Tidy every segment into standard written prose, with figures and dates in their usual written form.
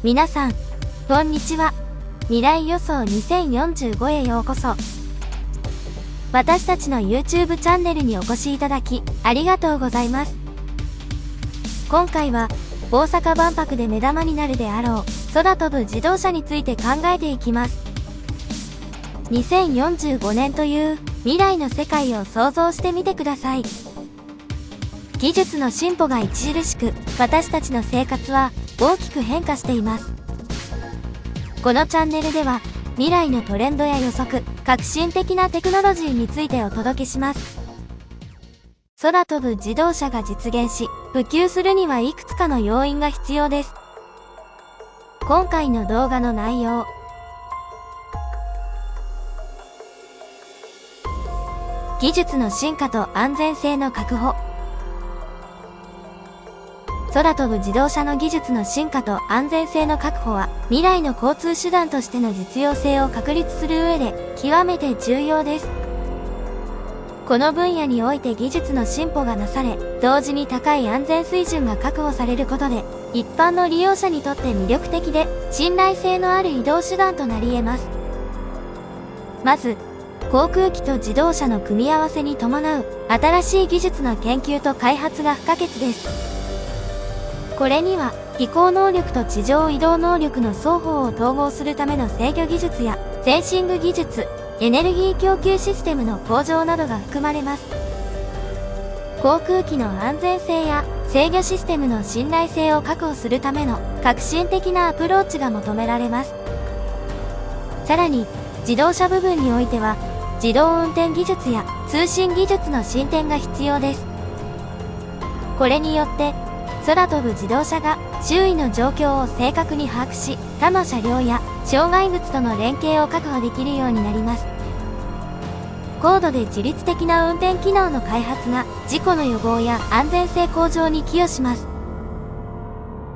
皆さん、こんにちは。未来予想2045へようこそ。私たちの YouTube チャンネルにお越しいただき、ありがとうございます。今回は、大阪万博で目玉になるであろう、空飛ぶ自動車について考えていきます。2045年という未来の世界を想像してみてください。技術の進歩が著しく、私たちの生活は大きく変化しています。このチャンネルでは、未来のトレンドや予測、革新的なテクノロジーについてお届けします。空飛ぶ自動車が実現し、普及するにはいくつかの要因が必要です。今回の動画の内容。技術の進化と安全性の確保。空飛ぶ自動車の技術の進化と安全性の確保は、未来の交通手段としての実用性を確立する上で、極めて重要です。この分野において技術の進歩がなされ、同時に高い安全水準が確保されることで、一般の利用者にとって魅力的で、信頼性のある移動手段となり得ます。まず、航空機と自動車の組み合わせに伴う、新しい技術の研究と開発が不可欠です。これには、飛行能力と地上移動能力の双方を統合するための制御技術や、センシング技術、エネルギー供給システムの向上などが含まれます。航空機の安全性や制御システムの信頼性を確保するための革新的なアプローチが求められます。さらに、自動車部分においては、自動運転技術や通信技術の進展が必要です。これによって、空飛ぶ自動車が周囲の状況を正確に把握し、他の車両や障害物との連携を確保できるようになります。高度で自律的な運転機能の開発が事故の予防や安全性向上に寄与します。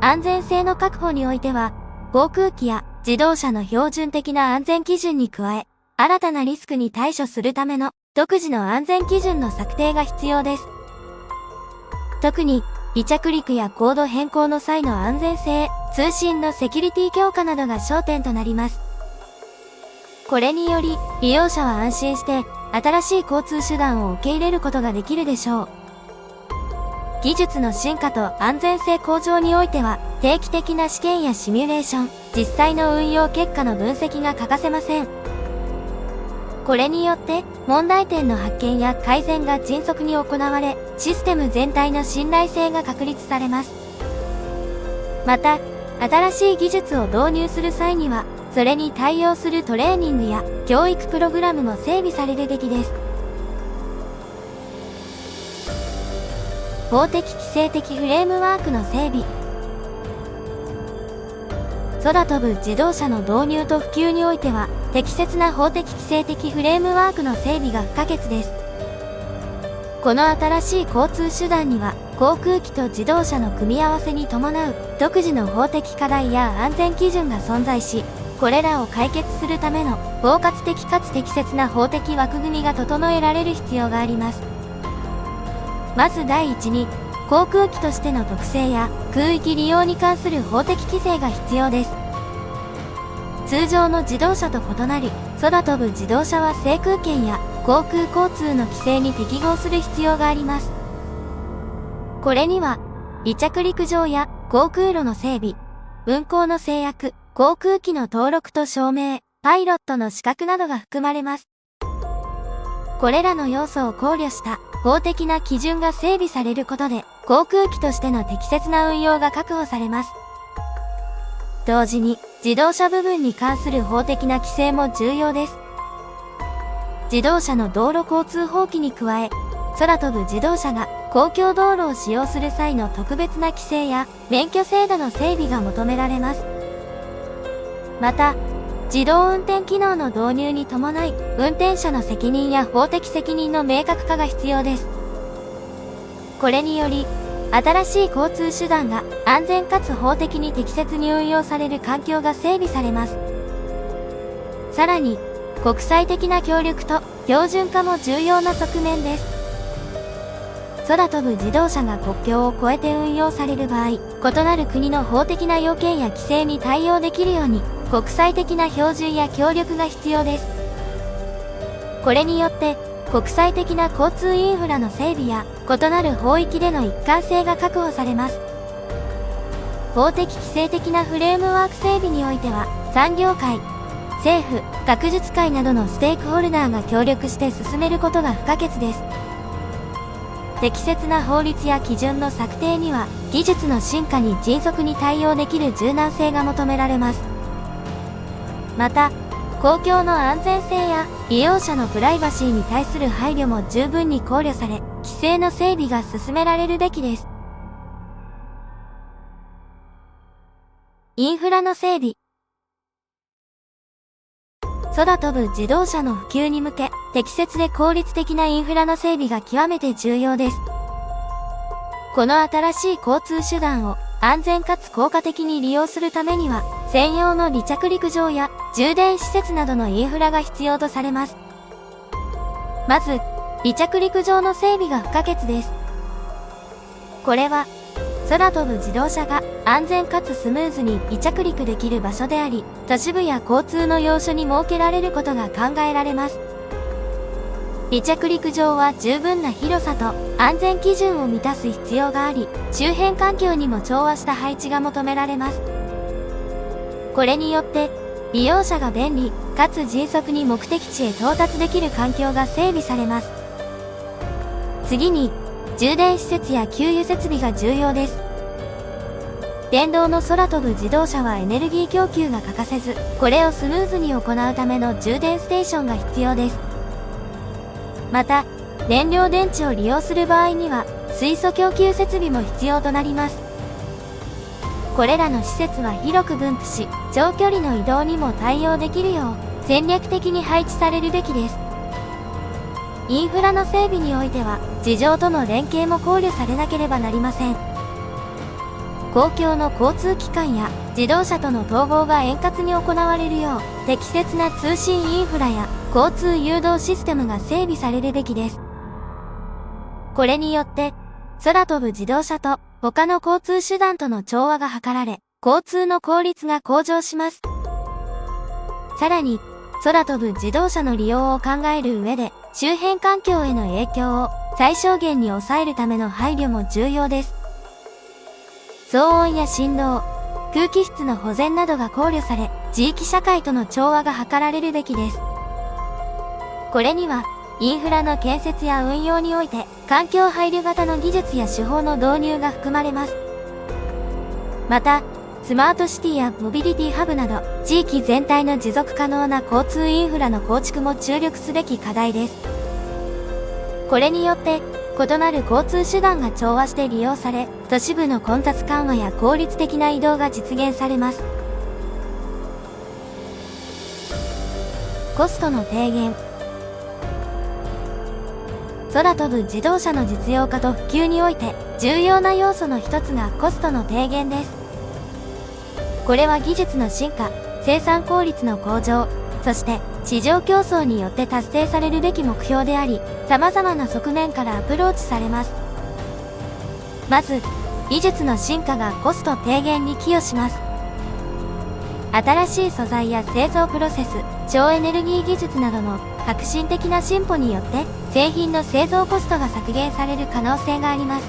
安全性の確保においては、航空機や自動車の標準的な安全基準に加え、新たなリスクに対処するための独自の安全基準の策定が必要です。特に、離着陸や高度変更の際の安全性、通信のセキュリティ強化などが焦点となります。これにより、利用者は安心して、新しい交通手段を受け入れることができるでしょう。技術の進化と安全性向上においては、定期的な試験やシミュレーション、実際の運用結果の分析が欠かせません。これによって、問題点の発見や改善が迅速に行われ、システム全体の信頼性が確立されます。また、新しい技術を導入する際には、それに対応するトレーニングや教育プログラムも整備されるべきです。法的規制的フレームワークの整備。空飛ぶ自動車の導入と普及においては、適切な法的規制的フレームワークの整備が不可欠です。この新しい交通手段には、航空機と自動車の組み合わせに伴う独自の法的課題や安全基準が存在し、これらを解決するための包括的かつ適切な法的枠組みが整えられる必要があります。まず第一に、航空機としての特性や空域利用に関する法的規制が必要です。通常の自動車と異なり、空飛ぶ自動車は制空権や航空交通の規制に適合する必要があります。これには、離着陸場や航空路の整備、運航の制約、航空機の登録と証明、パイロットの資格などが含まれます。これらの要素を考慮した法的な基準が整備されることで、航空機としての適切な運用が確保されます。同時に、自動車部分に関する法的な規制も重要です。自動車の道路交通法規に加え、空飛ぶ自動車が公共道路を使用する際の特別な規制や免許制度の整備が求められます。また、自動運転機能の導入に伴い、運転者の責任や法的責任の明確化が必要です。これにより、新しい交通手段が安全かつ法的に適切に運用される環境が整備されます。さらに、国際的な協力と標準化も重要な側面です。空飛ぶ自動車が国境を越えて運用される場合、異なる国の法的な要件や規制に対応できるように、国際的な標準や協力が必要です。これによって、国際的な交通インフラの整備や、異なる法域での一貫性が確保されます。法的規制的なフレームワーク整備においては、産業界、政府、学術界などのステークホルダーが協力して進めることが不可欠です。適切な法律や基準の策定には、技術の進化に迅速に対応できる柔軟性が求められます。また、公共の安全性や利用者のプライバシーに対する配慮も十分に考慮され、規制の整備が進められるべきです。インフラの整備。空飛ぶ自動車の普及に向け、適切で効率的なインフラの整備が極めて重要です。この新しい交通手段を安全かつ効果的に利用するためには、専用の離着陸場や充電施設などのインフラが必要とされます。まず、離着陸場の整備が不可欠です。これは、空飛ぶ自動車が安全かつスムーズに離着陸できる場所であり、都市部や交通の要所に設けられることが考えられます。離着陸場は十分な広さと安全基準を満たす必要があり、周辺環境にも調和した配置が求められます。これによって、利用者が便利かつ迅速に目的地へ到達できる環境が整備されます。次に、充電施設や給油設備が重要です。電動の空飛ぶ自動車はエネルギー供給が欠かせず、これをスムーズに行うための充電ステーションが必要です。また、燃料電池を利用する場合には、水素供給設備も必要となります。これらの施設は広く分布し、長距離の移動にも対応できるよう、戦略的に配置されるべきです。インフラの整備においては、地上との連携も考慮されなければなりません。公共の交通機関や自動車との統合が円滑に行われるよう、適切な通信インフラや交通誘導システムが整備されるべきです。これによって、空飛ぶ自動車と他の交通手段との調和が図られ、交通の効率が向上します。さらに、空飛ぶ自動車の利用を考える上で、周辺環境への影響を最小限に抑えるための配慮も重要です。騒音や振動、空気質の保全などが考慮され、地域社会との調和が図られるべきです。これには、インフラの建設や運用において、環境配慮型の技術や手法の導入が含まれます。また、スマートシティやモビリティハブなど、地域全体の持続可能な交通インフラの構築も注力すべき課題です。これによって、異なる交通手段が調和して利用され、都市部の混雑緩和や効率的な移動が実現されます。コストの低減。空飛ぶ自動車の実用化と普及において、重要な要素の一つがコストの低減です。これは技術の進化、生産効率の向上、そして市場競争によって達成されるべき目標であり、様々な側面からアプローチされます。まず、技術の進化がコスト低減に寄与します。新しい素材や製造プロセス、省エネルギー技術などの革新的な進歩によって、製品の製造コストが削減される可能性があります。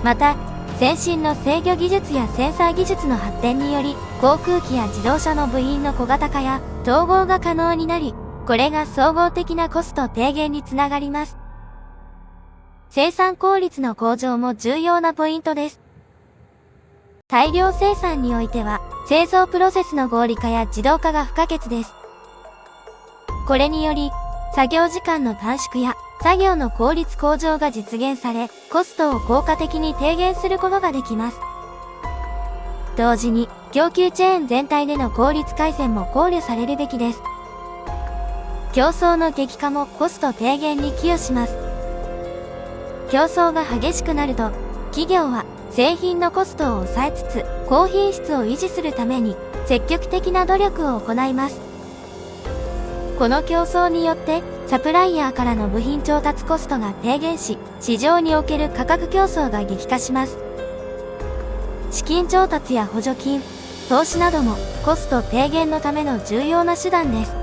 また、先進の制御技術やセンサー技術の発展により、航空機や自動車の部品の小型化や統合が可能になり、これが総合的なコスト低減につながります。生産効率の向上も重要なポイントです。大量生産においては、製造プロセスの合理化や自動化が不可欠です。これにより、作業時間の短縮や作業の効率向上が実現され、コストを効果的に低減することができます。同時に、供給チェーン全体での効率改善も考慮されるべきです。競争の激化もコスト低減に寄与します。競争が激しくなると、企業は製品のコストを抑えつつ、高品質を維持するために積極的な努力を行います。この競争によって、サプライヤーからの部品調達コストが低減し、市場における価格競争が激化します。資金調達や補助金、投資などもコスト低減のための重要な手段です。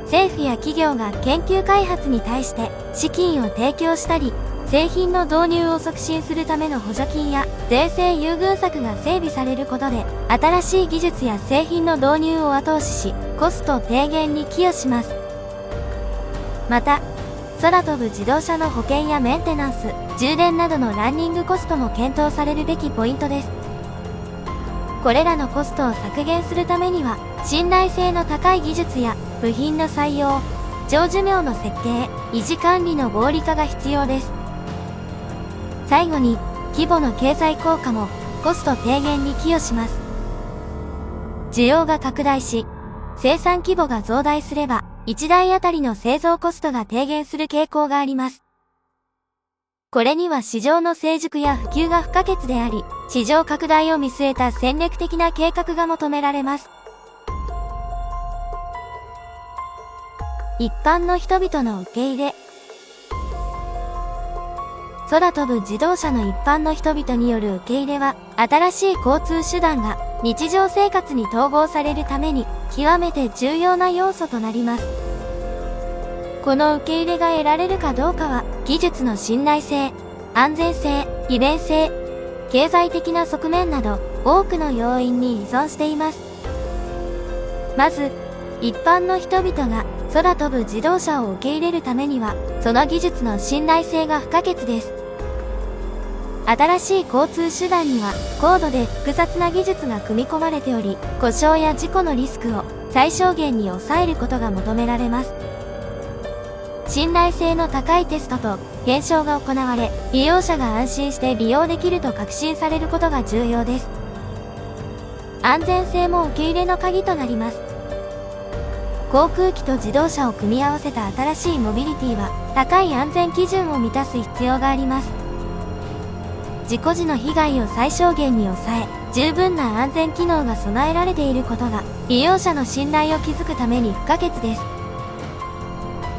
政府や企業が研究開発に対して資金を提供したり、製品の導入を促進するための補助金や税制優遇策が整備されることで、新しい技術や製品の導入を後押しし、コスト低減に寄与します。また、空飛ぶ自動車の保険やメンテナンス、充電などのランニングコストも検討されるべきポイントです。これらのコストを削減するためには、信頼性の高い技術や部品の採用、長寿命の設計、維持管理の合理化が必要です。最後に、規模の経済効果もコスト低減に寄与します。需要が拡大し、生産規模が増大すれば、1台あたりの製造コストが低減する傾向があります。これには市場の成熟や普及が不可欠であり、市場拡大を見据えた戦略的な計画が求められます。一般の人々の受け入れ。空飛ぶ自動車の一般の人々による受け入れは、新しい交通手段が日常生活に統合されるために極めて重要な要素となります。この受け入れが得られるかどうかは、技術の信頼性、安全性、利便性、経済的な側面など多くの要因に依存しています。まず、一般の人々が空飛ぶ自動車を受け入れるためには、その技術の信頼性が不可欠です。新しい交通手段には高度で複雑な技術が組み込まれており、故障や事故のリスクを最小限に抑えることが求められます。信頼性の高いテストと検証が行われ、利用者が安心して利用できると確信されることが重要です。安全性も受け入れの鍵となります。航空機と自動車を組み合わせた新しいモビリティは、高い安全基準を満たす必要があります。事故時の被害を最小限に抑え、十分な安全機能が備えられていることが、利用者の信頼を築くために不可欠です。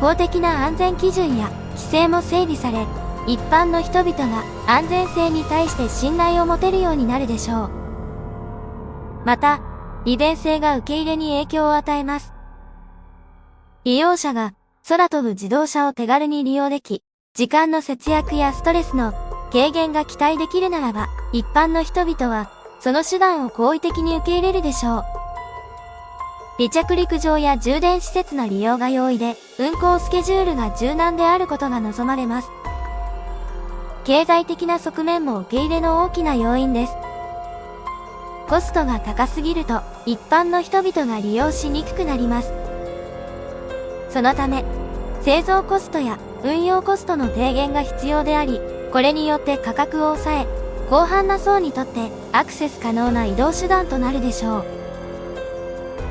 法的な安全基準や規制も整備され、一般の人々が安全性に対して信頼を持てるようになるでしょう。また、利便性が受け入れに影響を与えます。利用者が空飛ぶ自動車を手軽に利用でき、時間の節約やストレスの軽減が期待できるならば、一般の人々はその手段を好意的に受け入れるでしょう。離着陸場や充電施設の利用が容易で、運行スケジュールが柔軟であることが望まれます。経済的な側面も受け入れの大きな要因です。コストが高すぎると、一般の人々が利用しにくくなります。そのため、製造コストや運用コストの低減が必要であり、これによって価格を抑え、広範な層にとってアクセス可能な移動手段となるでしょう。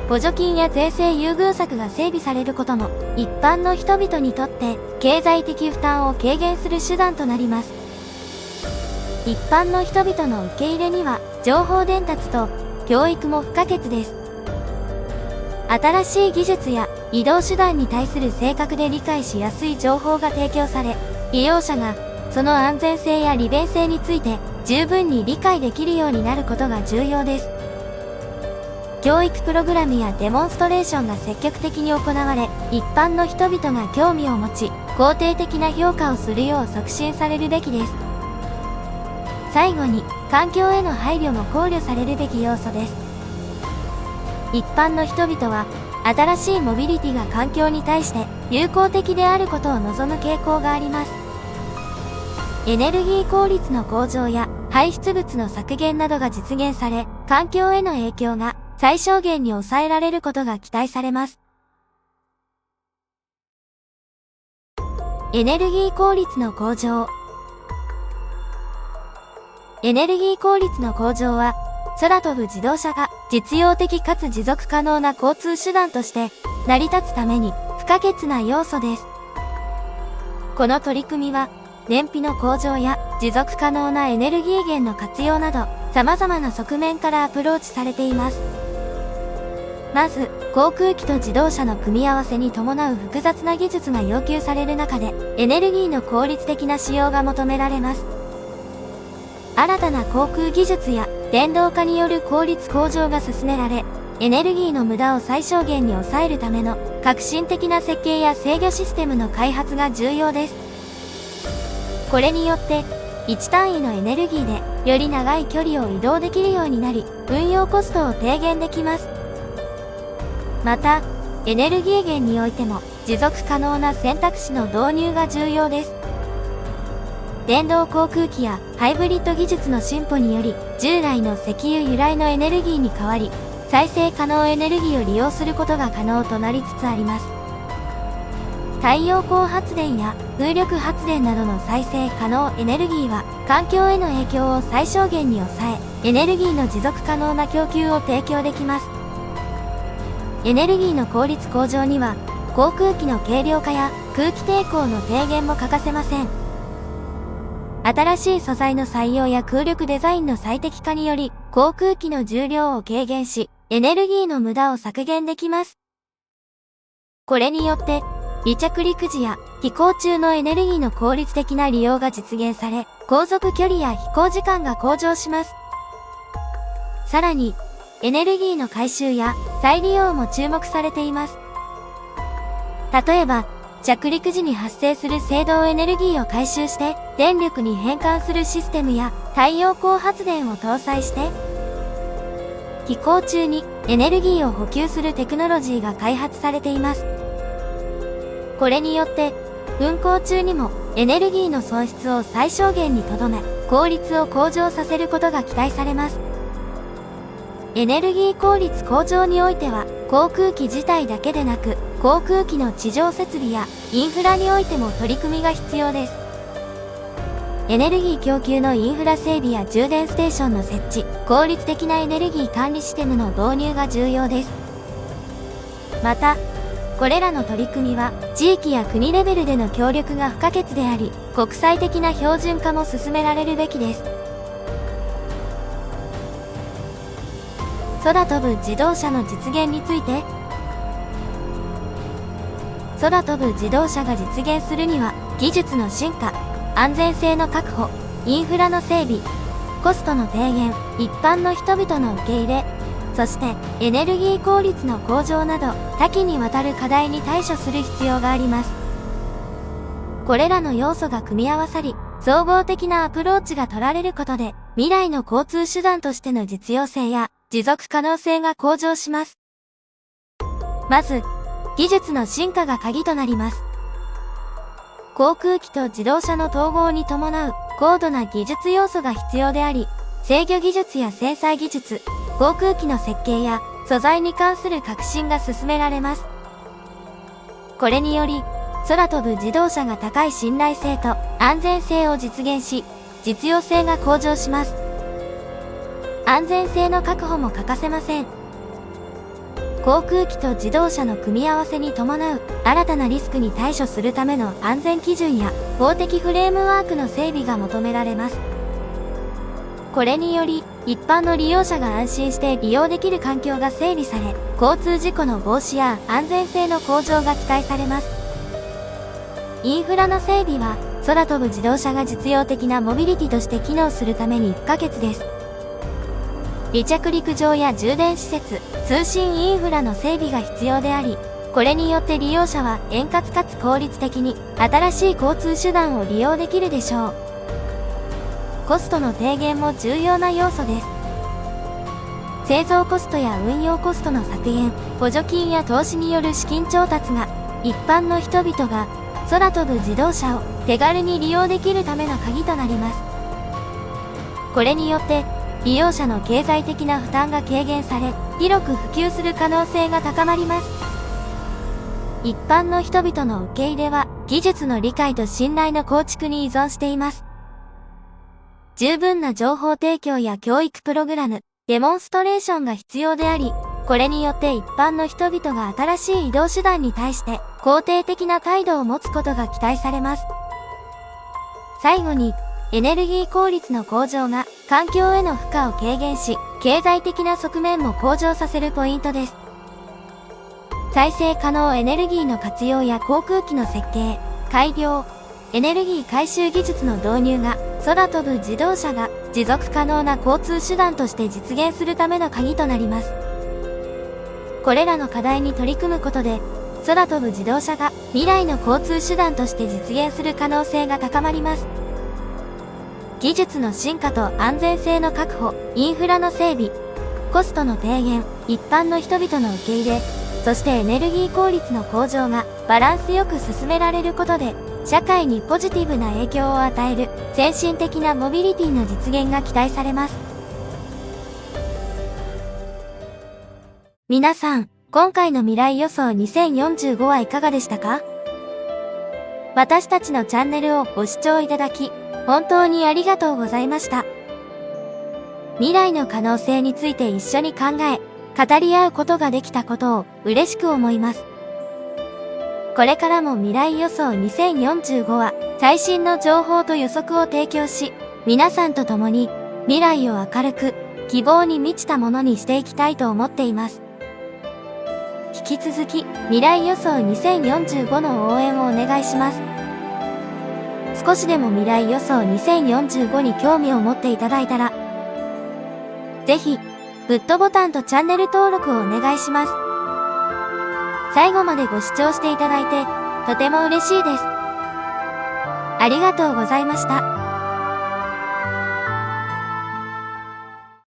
補助金や税制優遇策が整備されることも、一般の人々にとって経済的負担を軽減する手段となります。一般の人々の受け入れには、情報伝達と教育も不可欠です。新しい技術や移動手段に対する正確で理解しやすい情報が提供され、利用者がその安全性や利便性について十分に理解できるようになることが重要です。教育プログラムやデモンストレーションが積極的に行われ、一般の人々が興味を持ち、肯定的な評価をするよう促進されるべきです。最後に、環境への配慮も考慮されるべき要素です。一般の人々は、新しいモビリティが環境に対して有効的であることを望む傾向があります。エネルギー効率の向上や排出物の削減などが実現され、環境への影響が最小限に抑えられることが期待されます。エネルギー効率の向上。エネルギー効率の向上は、空飛ぶ自動車が実用的かつ持続可能な交通手段として成り立つために不可欠な要素です。この取り組みは、燃費の向上や持続可能なエネルギー源の活用など、様々な側面からアプローチされています。まず、航空機と自動車の組み合わせに伴う複雑な技術が要求される中で、エネルギーの効率的な使用が求められます。新たな航空技術や電動化による効率向上が進められ、エネルギーの無駄を最小限に抑えるための革新的な設計や制御システムの開発が重要です。これによって、1単位のエネルギーでより長い距離を移動できるようになり、運用コストを低減できます。また、エネルギー源においても持続可能な選択肢の導入が重要です。電動航空機やハイブリッド技術の進歩により、従来の石油由来のエネルギーに代わり、再生可能エネルギーを利用することが可能となりつつあります。太陽光発電や風力発電などの再生可能エネルギーは、環境への影響を最小限に抑え、エネルギーの持続可能な供給を提供できます。エネルギーの効率向上には、航空機の軽量化や空気抵抗の低減も欠かせません。新しい素材の採用や空力デザインの最適化により、航空機の重量を軽減し、エネルギーの無駄を削減できます。これによって、離着陸時や飛行中のエネルギーの効率的な利用が実現され、航続距離や飛行時間が向上します。さらに、エネルギーの回収や再利用も注目されています。例えば、着陸時に発生する制動エネルギーを回収して電力に変換するシステムや太陽光発電を搭載して飛行中にエネルギーを補給するテクノロジーが開発されています。これによって運航中にもエネルギーの損失を最小限に留め効率を向上させることが期待されます。エネルギー効率向上においては航空機自体だけでなく航空機の地上設備やインフラにおいても取り組みが必要です。エネルギー供給のインフラ整備や充電ステーションの設置、効率的なエネルギー管理システムの導入が重要です。また、これらの取り組みは地域や国レベルでの協力が不可欠であり、国際的な標準化も進められるべきです。空飛ぶ自動車の実現について、空飛ぶ自動車が実現するには、技術の進化、安全性の確保、インフラの整備、コストの低減、一般の人々の受け入れ、そしてエネルギー効率の向上など多岐にわたる課題に対処する必要があります。これらの要素が組み合わさり、総合的なアプローチが取られることで、未来の交通手段としての実用性や持続可能性が向上します。まず、技術の進化が鍵となります。航空機と自動車の統合に伴う高度な技術要素が必要であり、制御技術や制裁技術、航空機の設計や素材に関する革新が進められます。これにより、空飛ぶ自動車が高い信頼性と安全性を実現し、実用性が向上します。安全性の確保も欠かせません。航空機と自動車の組み合わせに伴う新たなリスクに対処するための安全基準や法的フレームワークの整備が求められます。これにより、一般の利用者が安心して利用できる環境が整備され、交通事故の防止や安全性の向上が期待されます。インフラの整備は、空飛ぶ自動車が実用的なモビリティとして機能するために不可欠です。離着陸場や充電施設、通信インフラの整備が必要であり、これによって利用者は円滑かつ効率的に新しい交通手段を利用できるでしょう。コストの低減も重要な要素です。製造コストや運用コストの削減、補助金や投資による資金調達が、一般の人々が空飛ぶ自動車を手軽に利用できるための鍵となります。これによって、利用者の経済的な負担が軽減され、広く普及する可能性が高まります。一般の人々の受け入れは、技術の理解と信頼の構築に依存しています。十分な情報提供や教育プログラム、デモンストレーションが必要であり、これによって一般の人々が新しい移動手段に対して肯定的な態度を持つことが期待されます。最後に、エネルギー効率の向上が環境への負荷を軽減し、経済的な側面も向上させるポイントです。再生可能エネルギーの活用や航空機の設計、改良、エネルギー回収技術の導入が空飛ぶ自動車が持続可能な交通手段として実現するための鍵となります。これらの課題に取り組むことで、空飛ぶ自動車が未来の交通手段として実現する可能性が高まります。技術の進化と安全性の確保、インフラの整備、コストの低減、一般の人々の受け入れ、そしてエネルギー効率の向上がバランスよく進められることで、社会にポジティブな影響を与える先進的なモビリティの実現が期待されます。皆さん、今回の未来予想2045はいかがでしたか？私たちのチャンネルをご視聴いただき、本当にありがとうございました。未来の可能性について一緒に考え、語り合うことができたことを嬉しく思います。これからも未来予想2045は最新の情報と予測を提供し、皆さんと共に未来を明るく希望に満ちたものにしていきたいと思っています。引き続き未来予想2045の応援をお願いします。少しでも未来予想2045に興味を持っていただいたら、ぜひグッドボタンとチャンネル登録をお願いします。最後までご視聴していただいてとても嬉しいです。ありがとうございました。